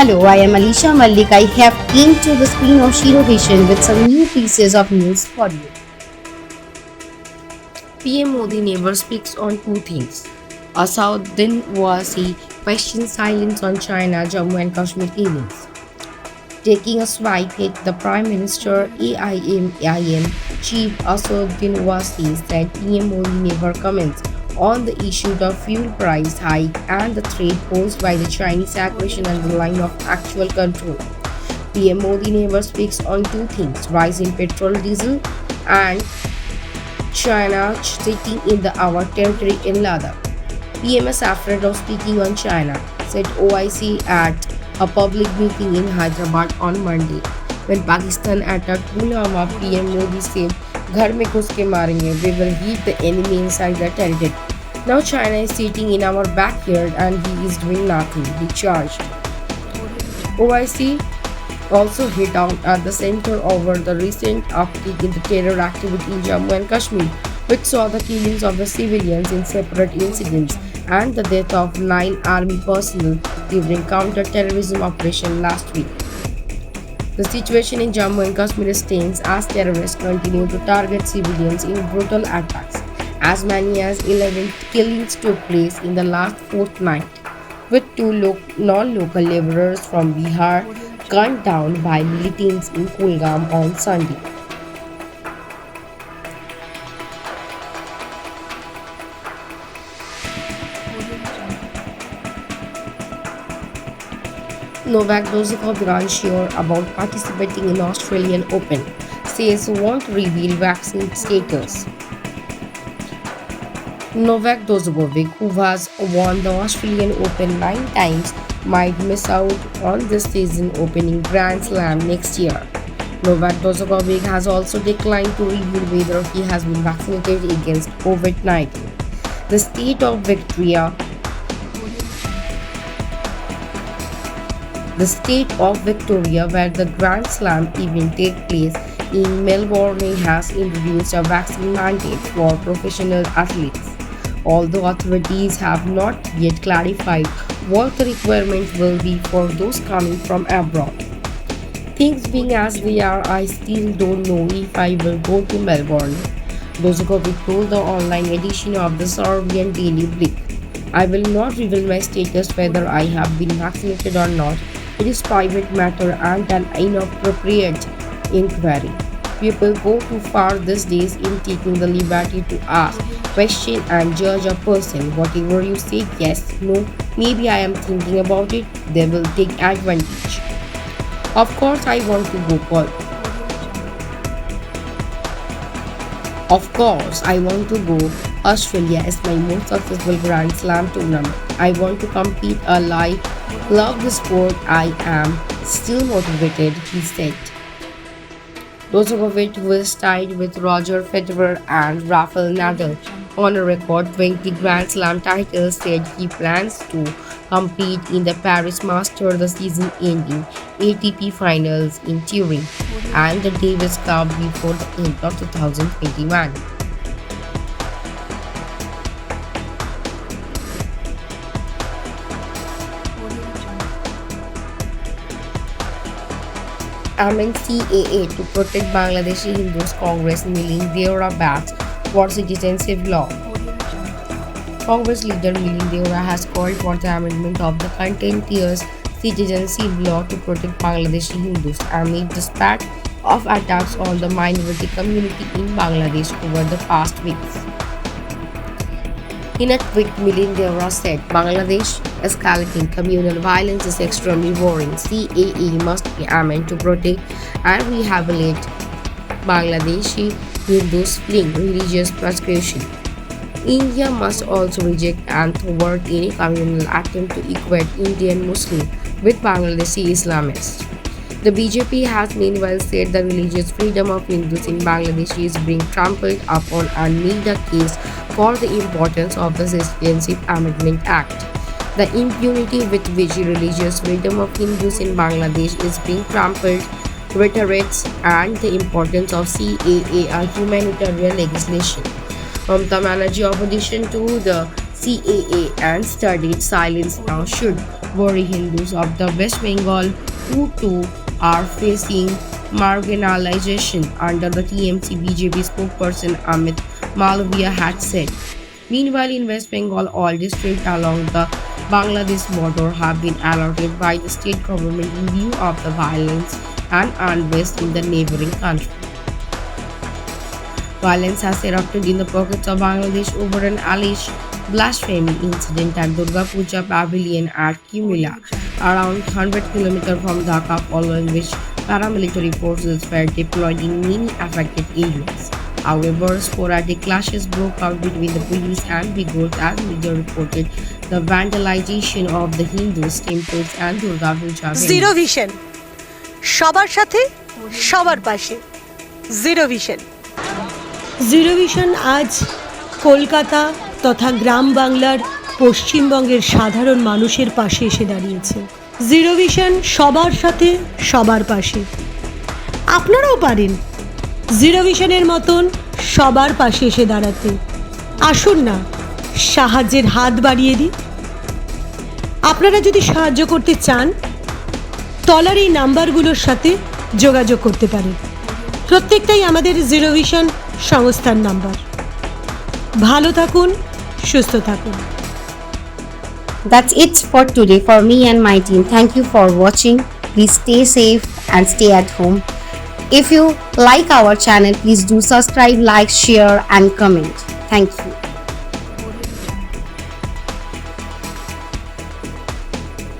Hello, I am Alisha Malik. I have came to the screen of Shiro Vision with some new pieces of news for you. PM Modi never speaks on two things. Asaduddin Owaisi questions silence on China, Jammu and Kashmir killings. Taking a swipe at the Prime Minister, AIM Chief Asaduddin Owaisi said PM Modi never comments on the issue of fuel price hike and the threat posed by the Chinese aggression and the line of actual control. PM Modi never speaks on two things: rise in petrol, diesel, and China sitting in our territory in Ladakh. PM is afraid of speaking on China, said OIC at a public meeting in Hyderabad on Monday. When Pakistan attacked Pulwama, PM Modi said, "Ghar mein घुस के मारेंगे, we will hit the enemy inside the territory." Now China is sitting in our backyard and he is doing nothing, he charged. OIC also hit out at the center over the recent uptick in the terror activity in Jammu and Kashmir, which saw the killings of the civilians in separate incidents and the death of 9 army personnel during counter-terrorism operation last week. The situation in Jammu and Kashmir is tense as terrorists continue to target civilians in brutal attacks. As many as 11 killings took place in the last fortnight, with two non-local laborers from Bihar gunned down by militants in Kulgam on Sunday. Novak doesn't unsure about participating in Australian Open, says won't reveal vaccine status. Novak Djokovic, who has won the Australian Open 9 times, might miss out on this season opening Grand Slam next year. Novak Djokovic has also declined to reveal whether he has been vaccinated against COVID-19. The state of Victoria where the Grand Slam event takes place in Melbourne has introduced a vaccine mandate for professional athletes. Although authorities have not yet clarified what the requirement will be for those coming from abroad. Things being as they are, I still don't know if I will go to Melbourne. Djokovic told the online edition of the Serbian Daily Blick, "I will not reveal my status whether I have been vaccinated or not. It is private matter and an inappropriate inquiry. People go too far these days in taking the liberty to ask, question and judge a person. Whatever you say, yes, no, maybe I am thinking about it, they will take advantage. Of course I want to go Australia is my most successful Grand Slam tournament. I want to compete. I love the sport. I am still motivated," he said. Djokovic, who is tied with Roger Federer and Rafael Nadal on a record 20 Grand Slam titles, said he plans to compete in the Paris Masters, the season-ending ATP Finals in Turin, and the Davis Cup before the end of 2021. Amend CAA to protect Bangladeshi Hindus, Congress Milin Deora backs for citizenship law. Congress leader Milin Deora has called for the amendment of the contentious citizenship law to protect Bangladeshi Hindus amid the spat of attacks on the minority community in Bangladesh over the past weeks. In a tweet, Milin Deora said, "Bangladesh escalating communal violence is extremely worrying. CAA must be amended to protect and rehabilitate Bangladeshi Hindus fleeing religious persecution. India must also reject and thwart any communal attempt to equate Indian Muslim with Bangladeshi Islamists." The BJP has meanwhile said the religious freedom of Hindus in Bangladesh is being trampled upon and made a case for the importance of the Citizenship Amendment Act. The impunity with which religious freedom of Hindus in Bangladesh is being trampled reiterates and the importance of CAA, a humanitarian legislation. Mamata Banerjee opposition to the CAA and studied silence now should Bori Hindus of the West Bengal who too are facing marginalization under the TMC BJP spokesperson Amit Malviya had said. Meanwhile, in West Bengal, all districts along the Bangladesh border have been alerted by the state government in view of the violence and unrest in the neighboring country. Violence has erupted in the pockets of Bangladesh over an alleged blasphemy incident at Durga Puja Pavilion at Kimila, around 100 km from Dhaka, following which paramilitary forces were deployed in many affected areas. However, sporadic clashes broke out between the police and Uyghurs as media reported the vandalization of the Hindus temples and Durga Puja venues. Zero Vision, সবার সাথে সবার পাশে। Zero vision. Zero vision আজ কলকাতা তথা গ্রাম বাংলার পশ্চিমবঙ্গের সাধারণ মানুষের পাশে এসে দাঁড়িয়েছে। জিরো ভিশন সবার সাথে সবার পাশে। আপনারাও পারেন জিরো ভিশনের মতন সবার পাশে এসে দাঁড়াতে। আসুন না সাহায্যের হাত বাড়িয়ে দিই। আপনারা যদি সাহায্য করতে চান তলার এই নাম্বারগুলোর সাথে যোগাযোগ করতে পারেন। প্রত্যেকটাই আমাদের জিরো ভিশন সংস্থার নাম্বার। ভালো থাকুন, সুস্থ থাকুন। That's it for today for me and my team. Thank you for watching. Please stay safe and stay at home. If you like our channel, please do subscribe, like, share and comment. Thank you.